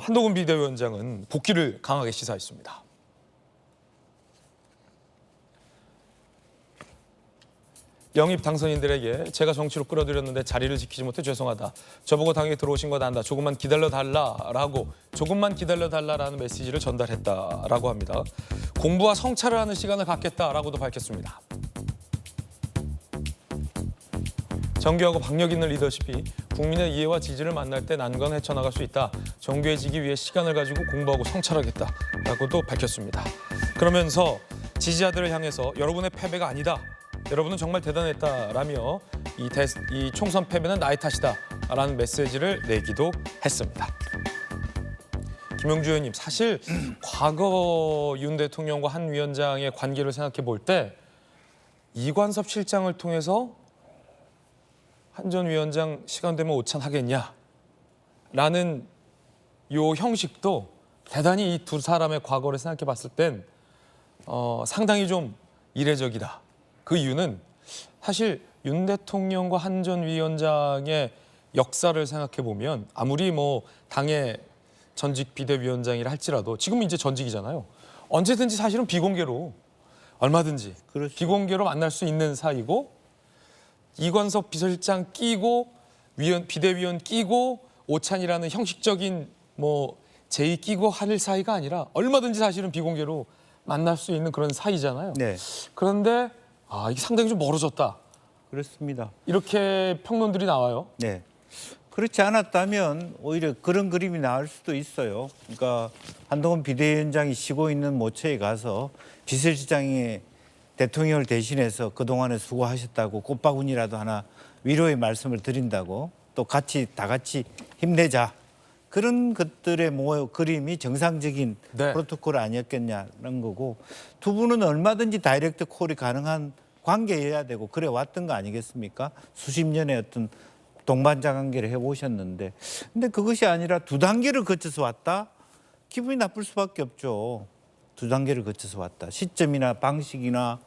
한동훈 비대위원장은 복귀를 강하게 시사했습니다. 영입 당선인들에게 제가 정치로 끌어들였는데 자리를 지키지 못해 죄송하다. 저보고 당에 들어오신 거 안다. 조금만 기다려달라라고 조금만 기다려달라라는 메시지를 전달했다라고 합니다. 공부와 성찰을 하는 시간을 갖겠다라고도 밝혔습니다. 정교하고 박력 있는 리더십이 국민의 이해와 지지를 만날 때 난관 헤쳐나갈 수 있다. 정교해지기 위해 시간을 가지고 공부하고 성찰하겠다라고도 밝혔습니다. 그러면서 지지자들을 향해서 여러분의 패배가 아니다. 여러분은 정말 대단했다라며 이 총선 패배는 나의 탓이다라는 메시지를 내기도 했습니다. 김영주 의원님, 사실 과거 윤 대통령과 한 위원장의 관계를 생각해 볼 때 이관섭 실장을 통해서 한 전 위원장 시간 되면 오찬하겠냐라는 요 형식도 대단히 이 두 사람의 과거를 생각해 봤을 땐 상당히 좀 이례적이다. 그 이유는 사실 윤 대통령과 한 전 위원장의 역사를 생각해 보면 아무리 뭐 당의 전직 비대위원장이라 할지라도 지금은 이제 전직이잖아요. 언제든지 사실은 비공개로 얼마든지 그렇죠. 비공개로 만날 수 있는 사이고 이관섭 비서실장 끼고 비대위원 끼고 오찬이라는 형식적인 뭐 제의 끼고 할 사이가 아니라 얼마든지 사실은 비공개로 만날 수 있는 그런 사이잖아요. 네, 그런데 이게 상당히 좀 멀어졌다. 그렇습니다. 이렇게 평론들이 나와요. 네, 그렇지 않았다면 오히려 그런 그림이 나올 수도 있어요. 그러니까 한동훈 비대위원장이 쉬고 있는 모처에 가서 비서실장이 대통령을 대신해서 그동안에 수고하셨다고 꽃바구니라도 하나 위로의 말씀을 드린다고 또 다 같이 힘내자. 그런 것들의 그림이 정상적인 네. 프로토콜 아니었겠냐는 거고 두 분은 얼마든지 다이렉트 콜이 가능한 관계여야 되고 그래 왔던 거 아니겠습니까? 수십 년의 어떤 동반자 관계를 해오셨는데 근데 그것이 아니라 두 단계를 거쳐서 왔다? 기분이 나쁠 수밖에 없죠. 두 단계를 거쳐서 왔다. 시점이나 방식이나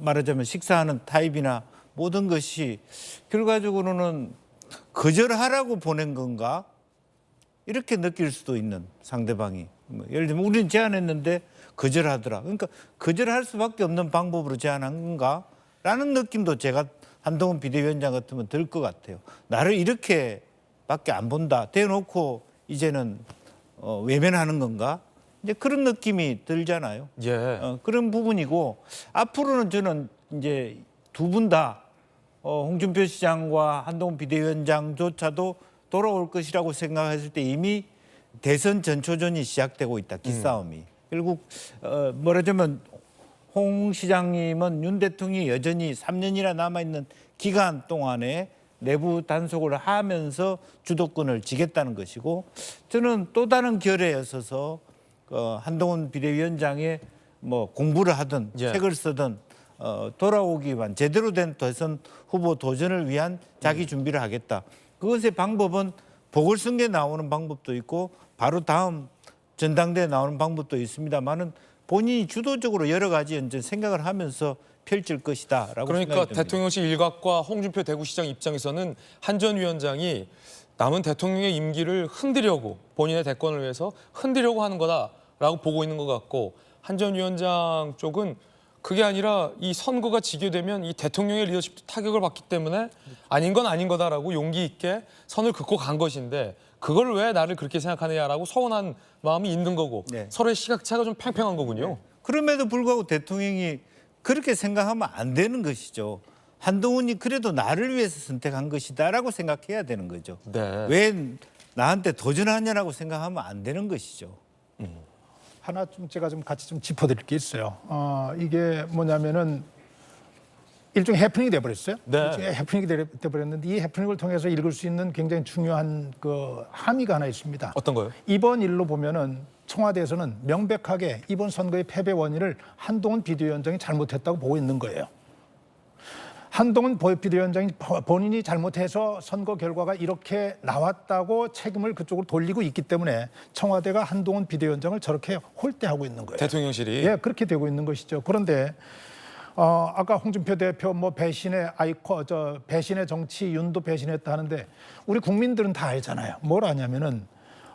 말하자면 식사하는 타입이나 모든 것이 결과적으로는 거절하라고 보낸 건가? 이렇게 느낄 수도 있는 상대방이. 예를 들면 우리는 제안했는데 거절하더라. 그러니까 거절할 수밖에 없는 방법으로 제안한 건가? 라는 느낌도 제가 한동훈 비대위원장 같으면 들 것 같아요. 나를 이렇게밖에 안 본다. 대놓고 이제는 외면하는 건가? 이제 그런 느낌이 들잖아요. 예. 그런 부분이고 앞으로는 저는 이제 두 분 다 홍준표 시장과 한동훈 비대위원장조차도 돌아올 것이라고 생각했을 때 이미 대선 전초전이 시작되고 있다. 기싸움이. 결국 말하자면 홍 시장님은 윤 대통령이 여전히 3년이나 남아있는 기간 동안에 내부 단속을 하면서 주도권을 쥐겠다는 것이고 저는 또 다른 결에 있어서 한동훈 비대위원장의 뭐 공부를 하든 예. 책을 쓰든 돌아오기 위한 제대로 된 대선 후보 도전을 위한 자기 준비를 하겠다. 그것의 방법은 보궐선거에 나오는 방법도 있고 바로 다음 전당대회에 나오는 방법도 있습니다만은 본인이 주도적으로 여러 가지 이제 생각을 하면서 펼칠 것이다라고 그러니까 생각이 듭니다. 대통령실 일각과 홍준표 대구시장 입장에서는 한 전 위원장이 남은 대통령의 임기를 흔들려고 본인의 대권을 위해서 흔들려고 하는 거다라고 보고 있는 것 같고 한 전 위원장 쪽은 그게 아니라 이 선거가 지게 되면 이 대통령의 리더십도 타격을 받기 때문에 아닌 건 아닌 거다라고 용기 있게 선을 긋고 간 것인데 그걸 왜 나를 그렇게 생각하느냐라고 서운한 마음이 있는 거고 네. 서로의 시각차가 좀 팽팽한 거군요. 그럼에도 불구하고 대통령이 그렇게 생각하면 안 되는 것이죠. 한동훈이 그래도 나를 위해서 선택한 것이다라고 생각해야 되는 거죠. 네. 왜 나한테 도전하냐라고 생각하면 안 되는 것이죠. 하나 좀 제가 좀 같이 좀 짚어드릴 게 있어요. 이게 뭐냐면은 일종의 해프닝이 돼버렸어요. 네. 일종의 해프닝이 돼버렸는데 이 해프닝을 통해서 읽을 수 있는 굉장히 중요한 그 함의가 하나 있습니다. 어떤 거요? 이번 일로 보면은 청와대에서는 명백하게 이번 선거의 패배 원인을 한동훈 비대위원장이 잘못했다고 보고 있는 거예요. 한동훈 비대위원장이 본인이 잘못해서 선거 결과가 이렇게 나왔다고 책임을 그쪽으로 돌리고 있기 때문에 청와대가 한동훈 비대위원장을 저렇게 홀대하고 있는 거예요. 대통령실이. 예, 그렇게 되고 있는 것이죠. 그런데 아까 홍준표 대표 뭐 배신의 배신의 정치 윤도 배신했다 하는데 우리 국민들은 다 알잖아요. 뭘 아냐면은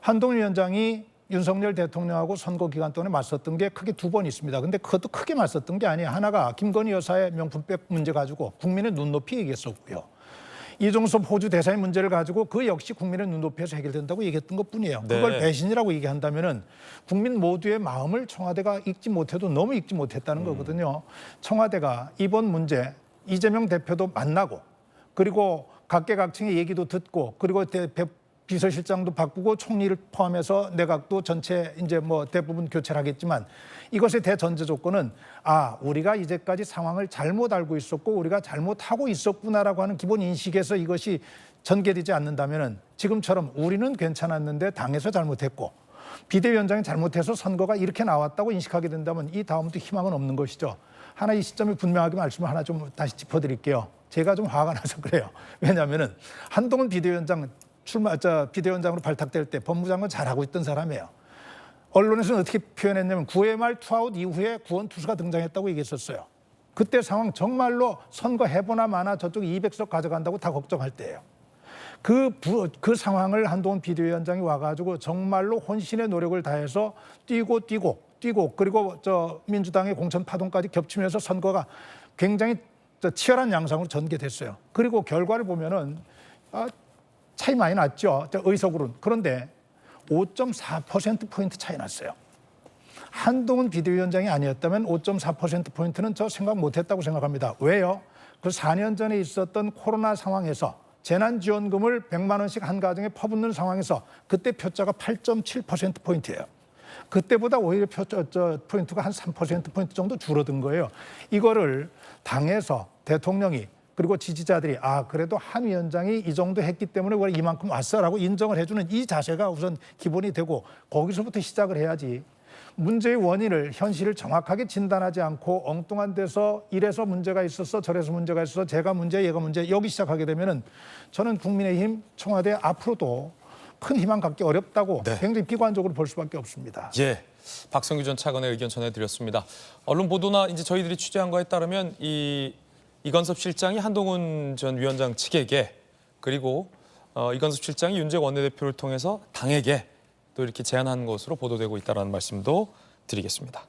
한동훈 위원장이 윤석열 대통령하고 선거 기간 동안에 맞섰던 게 크게 2번 있습니다. 근데 그것도 크게 맞섰던 게 아니에요. 하나가 김건희 여사의 명품백 문제 가지고 국민의 눈높이 얘기했었고요. 이종섭 호주 대사의 문제를 가지고 그 역시 국민의 눈높이에서 해결된다고 얘기했던 것뿐이에요. 네. 그걸 배신이라고 얘기한다면은 국민 모두의 마음을 청와대가 읽지 못해도 너무 읽지 못했다는 거거든요. 청와대가 이번 문제 이재명 대표도 만나고 그리고 각계각층의 얘기도 듣고 그리고 비서실장도 바꾸고 총리를 포함해서 내각도 전체 이제 뭐 대부분 교체를 하겠지만 이것의 대전제 조건은 우리가 이제까지 상황을 잘못 알고 있었고 우리가 잘못하고 있었구나라고 하는 기본 인식에서 이것이 전개되지 않는다면은 지금처럼 우리는 괜찮았는데 당에서 잘못했고 비대위원장이 잘못해서 선거가 이렇게 나왔다고 인식하게 된다면 이 다음부터 희망은 없는 것이죠. 하나 이 시점에 분명하게 말씀을 하나 좀 다시 짚어드릴게요. 제가 좀 화가 나서 그래요. 왜냐하면은 한동훈 비대위원장 비대위원장으로 발탁될 때 법무장관 잘하고 있던 사람이에요. 언론에서는 어떻게 표현했냐면 9회 말 투아웃 이후에 구원 투수가 등장했다고 얘기했었어요. 그때 상황 정말로 선거 해보나 마나 저쪽 200석 가져간다고 다 걱정할 때예요. 그 상황을 한동훈 비대위원장이 와가지고 정말로 혼신의 노력을 다해서 뛰고 그리고 민주당의 공천 파동까지 겹치면서 선거가 굉장히 치열한 양상으로 전개됐어요. 그리고 결과를 보면은 차이 많이 났죠. 의석으로는. 그런데 5.4%포인트 차이 났어요. 한동훈 비대위원장이 아니었다면 5.4%포인트는 저 생각 못했다고 생각합니다. 왜요? 그 4년 전에 있었던 코로나 상황에서 재난지원금을 100만 원씩 한 가정에 퍼붓는 상황에서 그때 표자가 8.7%포인트예요. 그때보다 오히려 포인트가 한 3%포인트 정도 줄어든 거예요. 이거를 당에서 대통령이 그리고 지지자들이 그래도 한 위원장이 이 정도 했기 때문에 우리가 이만큼 왔어라고 인정을 해주는 이 자세가 우선 기본이 되고 거기서부터 시작을 해야지. 문제의 원인을 현실을 정확하게 진단하지 않고 엉뚱한 데서 이래서 문제가 있었어 저래서 문제가 있어서 제가 문제 얘가 문제 여기 시작하게 되면은 저는 국민의힘 청와대 앞으로도 큰 희망 갖기 어렵다고 굉장히 비관적으로 볼 수밖에 없습니다. 예, 박성규 전 차관의 의견 전해드렸습니다. 언론 보도나 이제 저희들이 취재한 거에 따르면 이건섭 실장이 한동훈 전 위원장 측에게 그리고 이건섭 실장이 윤재욱 원내대표를 통해서 당에게 또 이렇게 제안한 것으로 보도되고 있다는 말씀도 드리겠습니다.